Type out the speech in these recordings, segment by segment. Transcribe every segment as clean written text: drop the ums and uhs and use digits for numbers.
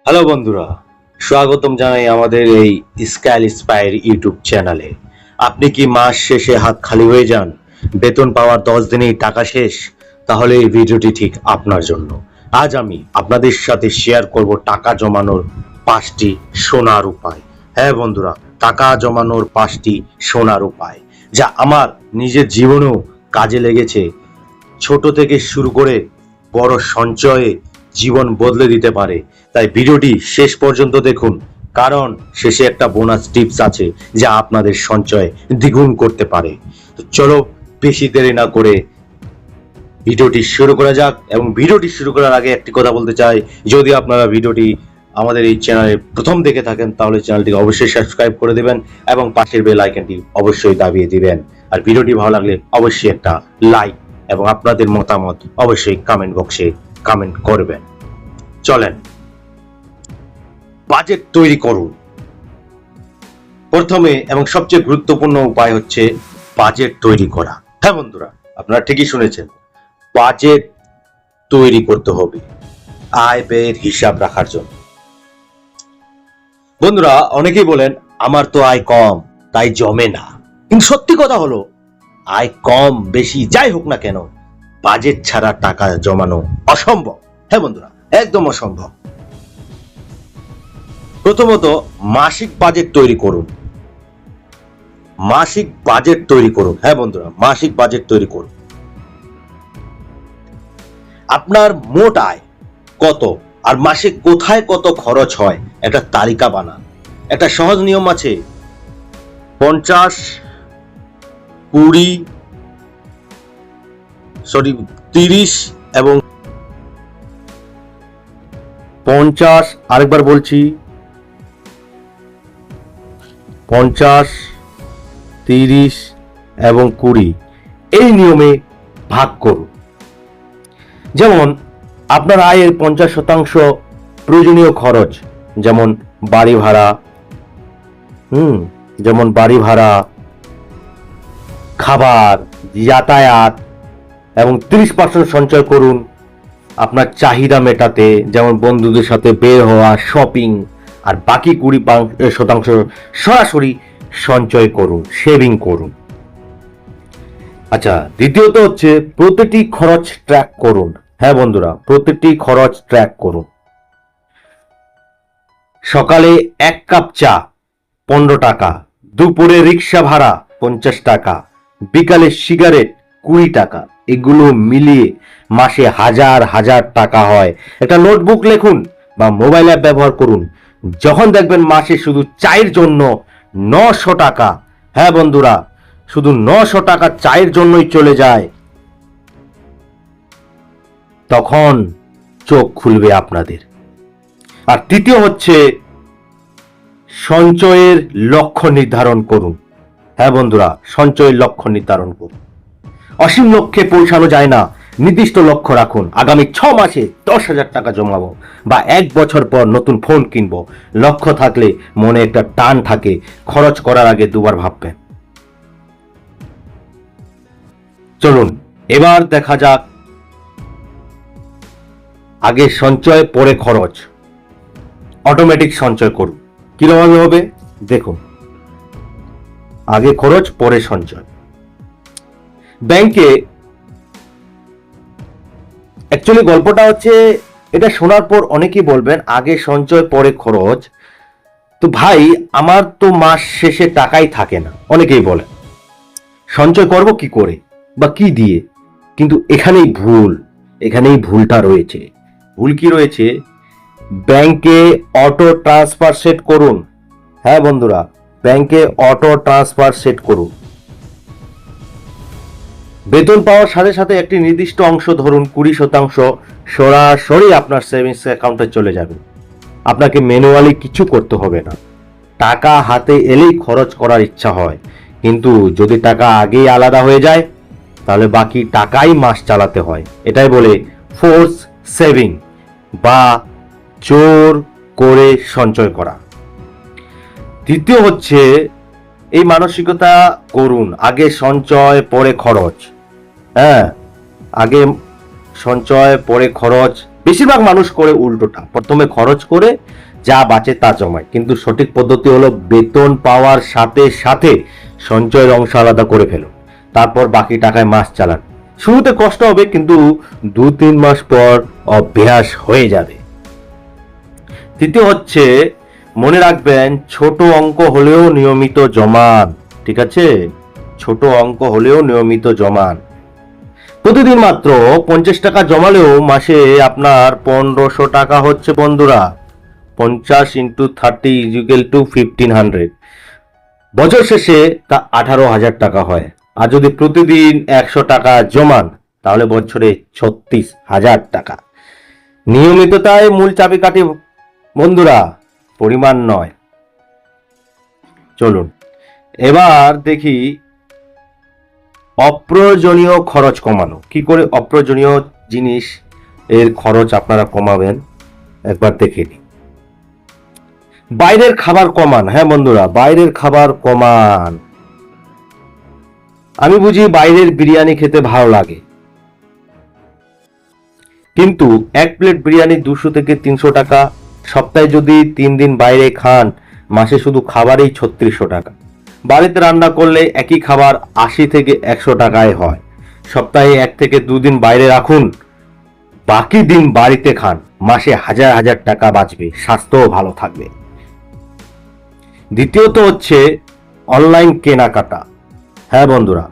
Hello বন্ধুরা, স্বাগতম জানাই আমাদের এই স্কাইল ইন্সপায়ার ইউটিউব চ্যানেলে। আপনি কি মাস শেষে হাত খালি হয়ে যান, বেতন পাওয়ার 10 দিনেই টাকা শেষ? তাহলে এই ভিডিওটি ঠিক আপনার জন্য। আজ আমি আপনাদের সাথে শেয়ার করব টাকা জমানোর 5টি সোনার উপায়। হ্যাঁ বন্ধুরা, টাকা জমানোর 5টি সোনার উপায়, যা আমার নিজের জীবনেও কাজে লেগেছে। ছোট থেকে শুরু করে বড় সঞ্চয়ে জীবন বদলে দিতে পারে। তাই ভিডিওটি শেষ পর্যন্ত দেখুন, কারণ শেষে একটা বোনাস টিপস আছে যা আপনাদের সঞ্চয় দ্বিগুণ করতে পারে। তো চলো বেশি দেরি না করে ভিডিওটি শুরু করা যাক। এবং ভিডিওটি শুরু করার আগে একটি কথা বলতে চাই, যদি আপনারা ভিডিওটি আমাদের এই চ্যানেলে প্রথম দেখে থাকেন তাহলে চ্যানেলটিকে অবশ্যই সাবস্ক্রাইব করে দেবেন এবং পাশের বেল আইকনটি অবশ্যই দাবিয়ে দিবেন। আর ভিডিওটি ভালো লাগলে অবশ্যই একটা লাইক এবং আপনাদের মতামত অবশ্যই কমেন্ট বক্সে কমেন্ট করবেন। চলেন বাজেট তৈরি করুন। প্রথমে এবং সবচেয়ে গুরুত্বপূর্ণ উপায় হচ্ছে বাজেট তৈরি করা। হ্যাঁ বন্ধুরা, আপনারা ঠিকই শুনেছেন, বাজেট তৈরি করতে হবে আয় ব্যয়ের হিসাব রাখার জন্য। বন্ধুরা, অনেকেই বলেন আমার তো আয় কম তাই জমে না, কিন্তু সত্যি কথা হলো আয় কম বেশি যাই হোক না কেন, বাজেট ছাড়া টাকা জমানো অসম্ভব। হ্যাঁ বন্ধুরা, একদম অসম্ভব। প্রথমত মাসিক বাজেট তৈরি করুন। মাসিক বাজেট তৈরি করুন। হ্যাঁ বন্ধুরা, মাসিক বাজেট তৈরি করুন। আপনার মোট আয় কত আর মাসে কোথায় কত খরচ হয় একটা তালিকা বানান। একটা সহজ নিয়ম আছে, 50 20 30 এবং 50, আরেকবার বলছি 50 30 এবং 20 এই নিয়মে ভাগ করুন। যেমন আপনার আয়ের 50% প্রয়োজনীয় খরচ, যেমন বাড়ি ভাড়া, খাবার, যাতায়াত, এবং 30% সঞ্চয় করুন আপনার চাহিদা মেটাতে, যেমন বন্ধুদের সাথে বের হওয়া, শপিং। আর বাকি 20% সরাসরি সঞ্চয় করুন, সেভিং করুন। আচ্ছা, দ্বিতীয়ত হচ্ছে প্রতিটি খরচ ট্র্যাক করুন। হ্যাঁ বন্ধুরা, প্রতিটি খরচ ট্র্যাক করুন। সকালে 1 কাপ চা 15 টাকা, দুপুরে রিক্সা ভাড়া 50 টাকা, বিকালে সিগারেট 20 টাকা। এগুলো মিলিয়ে মাসে হাজার হাজার টাকা হয়। একটা নোটবুক লিখুন বা মোবাইল অ্যাপ ব্যবহার করুন। যখন দেখবেন মাসে শুধু চায়ের জন্য 900 টাকা, হ্যাঁ বন্ধুরা, শুধু 900 টাকা চায়ের জন্যই চলে যায়, তখন চোখ খুলবে আপনাদের। আর তৃতীয় হচ্ছে সঞ্চয়ের লক্ষ্য নির্ধারণ করুন। হ্যাঁ বন্ধুরা, সঞ্চয়ের লক্ষ্য নির্ধারণ করুন। অসীম লক্ষ্যে পৌঁছানো যায় না, নির্দিষ্ট লক্ষ্য রাখুন। আগামী 6 মাসে 10,000 টাকা জমাবো বা 1 বছর পর নতুন ফোন কিনবো। লক্ষ্য থাকলে মনে একটা টান থাকে, খরচ করার আগে দুবার ভাববেন। চলুন এবার দেখা যাক আগে সঞ্চয় পরে খরচ। অটোমেটিক সঞ্চয় করুন। কিরকম হবে দেখুন, আগে খরচ পরে সঞ্চয়। ব্যাংকে অ্যাকচুয়ালি গল্পটা হচ্ছে, এটা শোনার পর অনেকেই বলবেন আগে সঞ্চয় পরে খরচ। তো ভাই, আমার তো মাস শেষে টাকাই থাকে না, অনেকেই বলেন সঞ্চয় করব কি করে বা কি দিয়ে। কিন্তু এখানেই ভুলটা রয়েছে। ভুল কি রয়েছে? ব্যাংকে অটো ট্রান্সফার সেট করুন। হ্যাঁ বন্ধুরা, ব্যাংকে অটো ট্রান্সফার সেট করুন। বেতন পাওয়ার সাথে সাথে একটি নির্দিষ্ট অংশ, ধরুন 20% সরাসরি আপনার সেভিংস অ্যাকাউন্টে চলে যাবে। আপনাকে ম্যানুয়ালি কিছু করতে হবে না। টাকা হাতে এলেই খরচ করার ইচ্ছা হয়, কিন্তু যদি টাকা আগেই আলাদা হয়ে যায় তাহলে বাকি টাকাই মাস চালাতে হয়। এটাই বলে ফোর্স সেভিং বা জোর করে সঞ্চয় করা। দ্বিতীয় হচ্ছে এই মানসিকতা করুন, আগে সঞ্চয় পরে খরচ। হ্যাঁ, আগে সঞ্চয় পরে খরচ, বেশিরভাগ মানুষ করে উল্টোটা, প্রথমে খরচ করে যা বাঁচে তা জমায়। কিন্তু সঠিক পদ্ধতি হলো বেতন পাওয়ার সাথে সাথে সঞ্চয়ের অংশ আলাদা করে ফেলুন, তারপর বাকি টাকায় মাস চালান। শুরুতে কষ্ট হবে, কিন্তু 2-3 মাস পর অভ্যাস হয়ে যাবে। তৃতীয় হচ্ছে, মনে রাখবেন ছোট অঙ্ক হলেও নিয়মিত জমান। ঠিক আছে, ছোট অঙ্ক হলেও নিয়মিত জমান। প্রতিদিন মাত্র 50 টাকা জমালেও মাসে আপনার 1500 টাকা হচ্ছে বন্ধুরা। 50 × 30 = 1500। বছর শেষে তা 18,000 টাকা হয়। আর যদি প্রতিদিন 100 টাকা জমান তাহলে বছরে 36,000 টাকা। নিয়মিততাই মূল চাবিকাঠি বন্ধুরা, পরিমাণ নয়। চলুন এবার দেখি অপ্রয়োজনীয় খরচ কমানো। কি করে অপ্রয়োজনীয় জিনিস এর খরচ আপনারা কমাবেন একবার দেখে নিন। বাইরের খাবার কমান। হ্যাঁ বন্ধুরা, বাইরের খাবার কমান। আমি বুঝি বাইরের বিরিয়ানি খেতে ভালো লাগে, কিন্তু এক প্লেট বিরিয়ানি 200 থেকে 300 টাকা। সপ্তাহে যদি 3 দিন বাইরে খান, মাসে শুধু খাবারেই 3600 টাকা। বাড়িতে রান্না করলে একই খাবার 80 থেকে 100 টাকায় হয়। সপ্তাহে 1 থেকে 2 দিন বাইরে রাখুন, বাকি দিন বাড়িতে খান, মাসে হাজার হাজার টাকা বাঁচবে, স্বাস্থ্যও ভালো থাকবে। দ্বিতীয়ত হচ্ছে অনলাইন কেনাকাটা। হ্যাঁ বন্ধুরা,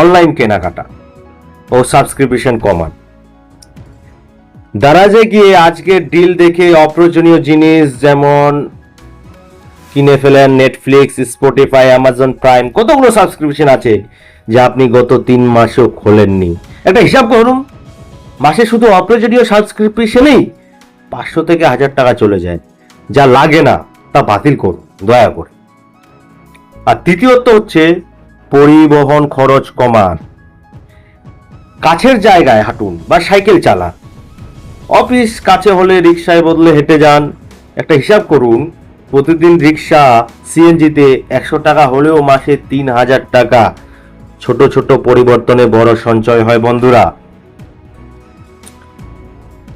অনলাইন কেনাকাটা ও সাবস্ক্রিপশন কমান। দারাজে গিয়ে আজকের ডিল দেখে অপ্রয়োজনীয় জিনিস যেমন কিনে ফেলেন। নেটফ্লিক্স, স্পটিফাই, অ্যামাজন প্রাইম, কতগুলো সাবস্ক্রিপশন আছে যা আপনি গত 3 মাসেও খোলেননি। একটা হিসাব করুন, মাসে শুধু অপ্রয়োজনীয় সাবস্ক্রিপশনেই 500 থেকে 1000 টাকা চলে যায়। যা লাগে না তা বাতিল করুন দয়া করে। আর তৃতীয়ত হচ্ছে পরিবহন খরচ কমান। কাছের জায়গায় হাঁটুন বা সাইকেল চালান। অফিস কাছে হলে রিক্সায় বদলে হেঁটে যান। একটা হিসাব করুন, প্রতিদিন রিক্সা সিএনজিতে 100 টাকা হলেও মাসে 3000 টাকা। ছোট ছোট পরিবর্তনে বড় সঞ্চয় হয় বন্ধুরা।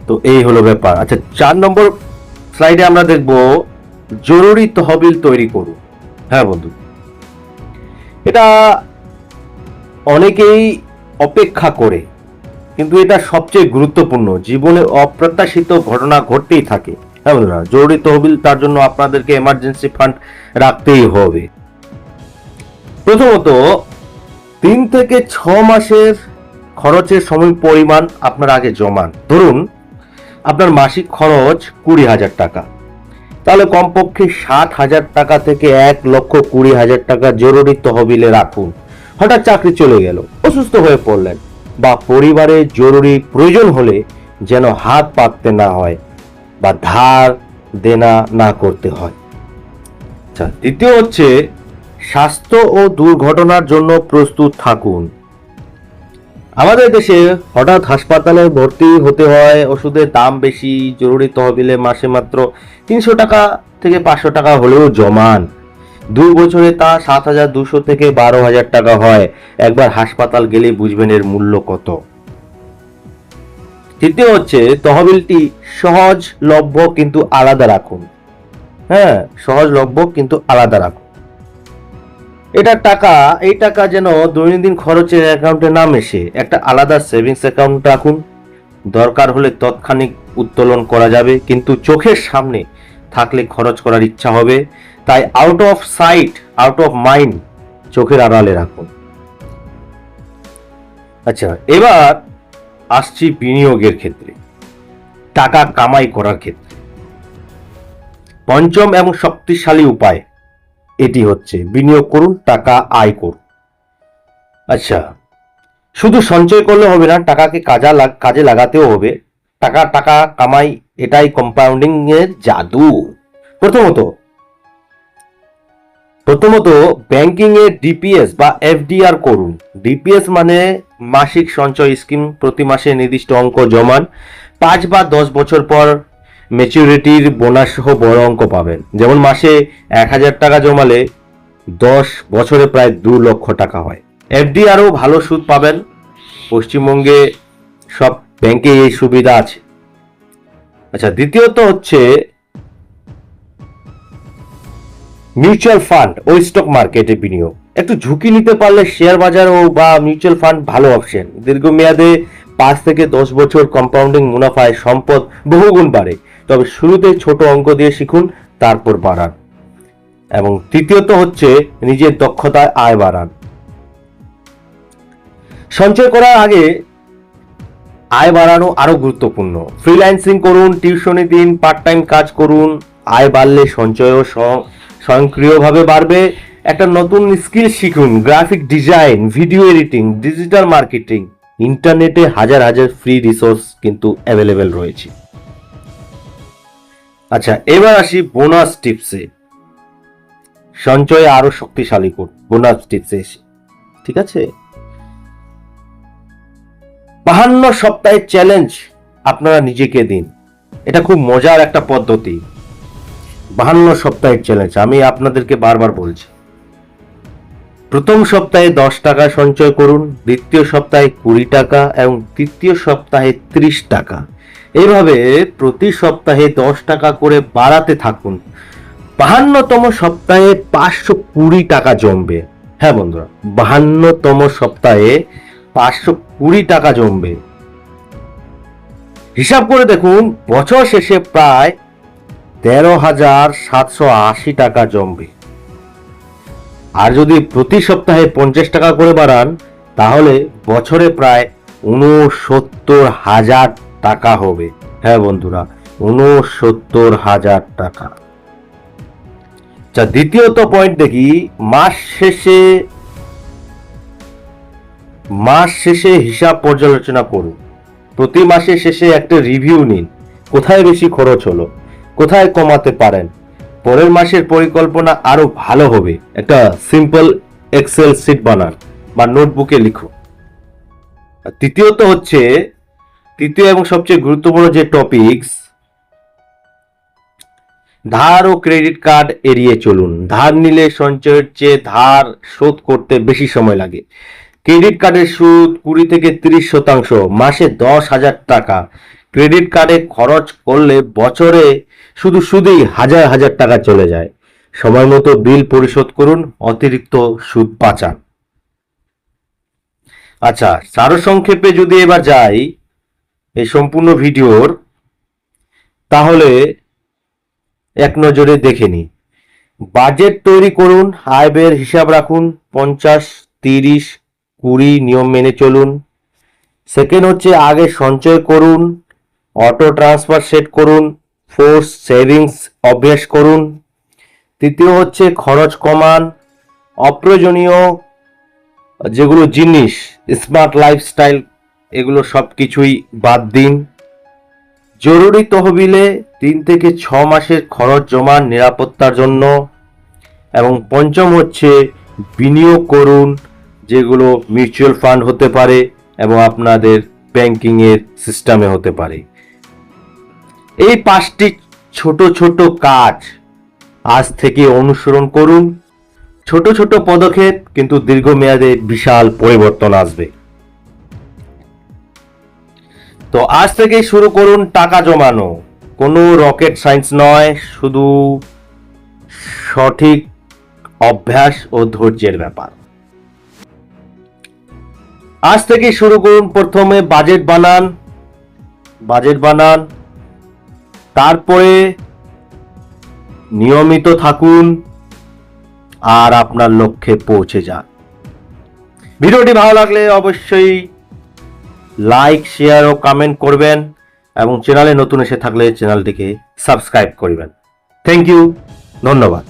তো এই হলো ব্যাপার। আচ্ছা, 4 নম্বর স্লাইডে আমরা দেখব জরুরি তহবিল তৈরি করুন। হ্যাঁ বন্ধু, এটা অনেকেই অপেক্ষা করে, কিন্তু এটা সবচেয়ে গুরুত্বপূর্ণ। জীবনে অপ্রত্যাশিত ঘটনা ঘটতেই থাকে। হ্যাঁ বন্ধুরা, জরুরি তহবিল, তার জন্য আপনাদেরকে এমার্জেন্সি ফান্ড রাখতেই হবে। প্রথমত 3 থেকে 6 মাসের খরচের সম পরিমাণ আপনার আগে জমান। ধরুন আপনার মাসিক খরচ 20,000 টাকা, তাহলে কমপক্ষে 60,000 টাকা থেকে 1,20,000 টাকা জরুরি তহবিলে রাখুন। হঠাৎ চাকরি চলে গেল, অসুস্থ হয়ে পড়লেন, বা পরিবারে জরুরি প্রয়োজন হলে যেন হাত পাততে না হয় বা ধার দেনা না করতে হয়। আচ্ছা, দ্বিতীয় হচ্ছে স্বাস্থ্য ও দুর্ঘটনার জন্য প্রস্তুত থাকুন। আমাদের দেশে হঠাৎ হাসপাতালে ভর্তি হতে হয়, ওষুধের দাম বেশি। জরুরি তহবিলে মাসে মাত্র 300 টাকা থেকে 500 টাকা হলেও জমান। 2 বছরে তা 7,200 থেকে 12,000 টাকা হয়। একবার হাসপাতাল গেলে বুঝবেন এর মূল্য কত। তৃতীয় হচ্ছে তহবিলটি সহজলভ্য কিন্তু আলাদা রাখুন। হ্যাঁ, সহজলভ্য কিন্তু আলাদা রাখুন। এই টাকা যেন দৈনন্দিন খরচের অ্যাকাউন্টে না মেশে। একটা আলাদা সেভিংস অ্যাকাউন্ট রাখুন, দরকার হলে তৎক্ষণিক উত্তোলন করা যাবে, কিন্তু চোখের সামনে থাকলে খরচ করার ইচ্ছা হবে। তাই out of sight out of mind, চোখের আড়ালে রাখুন। আচ্ছা, এবার আসছি বিনিয়োগের ক্ষেত্রে, টাকা কামাই করার ক্ষেত্রে। পঞ্চম এবং শক্তিশালী উপায় এটি হচ্ছে বিনিয়োগ করুন, টাকা আয় করুন। আচ্ছা, শুধু সঞ্চয় করলে হবে না, টাকাকে কাজে লাগাতেও হবে। টাকা কামাই, এটাই কম্পাউন্ডিং এর জাদু। প্রথমত ব্যাংকিং এ ডিপিএস বা এফডিআর করুন। ডিপিএস মানে মাসিক সঞ্চয় স্কিম। প্রতি মাসে নির্দিষ্ট অঙ্ক জমান। 5 বা 10 বছর পর ম্যাচুরিটির বোনাস সহ বড় অঙ্ক পাবেন। যেমন মাসে 1,000 টাকা জমালে 10 বছরে প্রায় 2 লক্ষ টাকা হয়। এফডিআরও ভালো সুদ পাবেন। পশ্চিমবঙ্গে সব ব্যাংকে এই সুবিধা আছে। আচ্ছা, দ্বিতীয়ত হচ্ছে মিউচুয়াল ফান্ড ও স্টক মার্কেটে বিনিয়োগ। একটু ঝুঁকি নিতে পারলে শেয়ার বাজার ও বা মিউচুয়াল ফান্ড ভালো অপশন। দীর্ঘমেয়াদে 5 থেকে 10 বছর কম্পাউন্ডিং মুনাফায় সম্পদ বহুগুণ বাড়ে। তবে শুরুতে ছোট অঙ্ক দিয়ে শিখুন, তারপর বাড়ান। এবং তৃতীয়ত হচ্ছে নিজের দক্ষতায় আয় বাড়ান। সঞ্চয় করার আগে আয় বাড়ানো আরো গুরুত্বপূর্ণ। ফ্রিল্যান্সিং করুন, টিউশনি দিন, পার্ট টাইম কাজ করুন। আয় বাড়লে সঞ্চয়ও স্বয়ংক্রিয়ভাবে বাড়বে। একটা নতুন স্কিল শিখুন, graphic design, video editing, digital marketing. ইন্টারনেটে হাজার হাজার ফ্রি রিসোর্স কিন্তু অ্যাভেলেবেল রয়েছে। আচ্ছা, এবার আসি বোনাস টিপসে। সঞ্চয় আরো শক্তিশালী করুন বোনাস টিপসে এসে, ঠিক আছে? 52 সপ্তাহের চ্যালেঞ্জ আপনারা নিজেকে দিন। এটা খুব মজার একটা পদ্ধতি। 52 সপ্তাহের চ্যালেঞ্জ আমি আপনাদেরকে বারবার বলছি। প্রথম সপ্তাহে 10 টাকা সঞ্চয় করুন, দ্বিতীয় সপ্তাহে 20 টাকা এবং তৃতীয় সপ্তাহে 30 টাকা। এইভাবে প্রতি সপ্তাহে 10 টাকা করে বাড়াতে থাকুন। 52তম সপ্তাহে 520 টাকা জমবে। হ্যাঁ বন্ধুরা, 52তম সপ্তাহে 520 টাকা জমবে। হিসাব করে দেখুন, বছর শেষে প্রায় 13,780 টাকা জমবে। আর যদি প্রতি সপ্তাহে 50 টাকা করে বাড়ান, তাহলে বছরে প্রায় 69,000 টাকা হবে। হ্যাঁ বন্ধুরা, 69,000 টাকা। আচ্ছা, দ্বিতীয়ত পয়েন্ট দেখি, মাস শেষে হিসাব পর্যালোচনা করুন। প্রতি মাসের শেষে একটা রিভিউ নিন, কোথায় বেশি খরচ হলো, কোথায় কমাতে পারেন। পরের মাসের পরিকল্পনা আরো ভালো হবে। একটা সিম্পল এক্সেল শিট বানান বা নোটবুকে লিখুন। তৃতীয় এবং সবচেয়ে গুরুত্বপূর্ণ যে টপিকস, ধার ও ক্রেডিট কার্ড এড়িয়ে চলুন। ধার নিলে সঞ্চয়ের চেয়ে ধার শোধ করতে বেশি সময় লাগে। ক্রেডিট কার্ডের সুদ 20 থেকে 30%, মাসে 10,000 টাকা। ক্রেডিট কার্ডে খরচ করলে বছরে শুধু সুদেই হাজার হাজার টাকা চলে যায়। সময় মতো বিল পরিশোধ করুন, অতিরিক্ত সুদ বাঁচান। আচ্ছা, সারসংক্ষেপে যদি এবার যাই এই সম্পূর্ণ ভিডিওর, তাহলে এক নজরে দেখে নিই। বাজেট তৈরি করুন, আয় ব্যয়ের হিসাব রাখুন, 50, 30, 20 নিয়ম মেনে চলুন। সেকেন্ড হচ্ছে আগে সঞ্চয় করুন, অটো ট্রান্সফার সেট করুন, ফোর্স সেভিংস অভ্যাস করুন। তৃতীয় হচ্ছে খরচ কমান, অপ্রয়োজনীয় যেগুলো জিনিস, স্মার্ট লাইফস্টাইল, এগুলো সব কিছুই বাদ দিন। জরুরি তহবিলে 3 থেকে 6 মাসের খরচ জমান নিরাপত্তার জন্য। এবং পঞ্চম হচ্ছে বিনিয়োগ করুন, যেগুলো মিউচুয়াল ফান্ড হতে পারে এবং আপনাদের ব্যাংকিং এর সিস্টেমে হতে পারে। এই 5টি ছোট ছোট কাজ আজ থেকে অনুসরণ করুন। ছোট ছোট পদক্ষেপ, কিন্তু দীর্ঘমেয়াদে বিশাল পরিবর্তন আসবে। তো আজ থেকে শুরু করুন টাকা জমানো। কোনো রকেট সায়েন্স নয়, শুধু সঠিক অভ্যাস ও ধৈর্যের ব্যাপার। আজ থেকে শুরু করুন। প্রথমে বাজেট বানান, তারপরে নিয়মিত থাকুন আর আপনার লক্ষ্যে পৌঁছে যান। ভিডিওটি ভালো লাগলে অবশ্যই লাইক, শেয়ার ও কমেন্ট করবেন এবং চ্যানেলে নতুন এসে থাকলে চ্যানেলটিকে সাবস্ক্রাইব করবেন। থ্যাংক ইউ, ধন্যবাদ।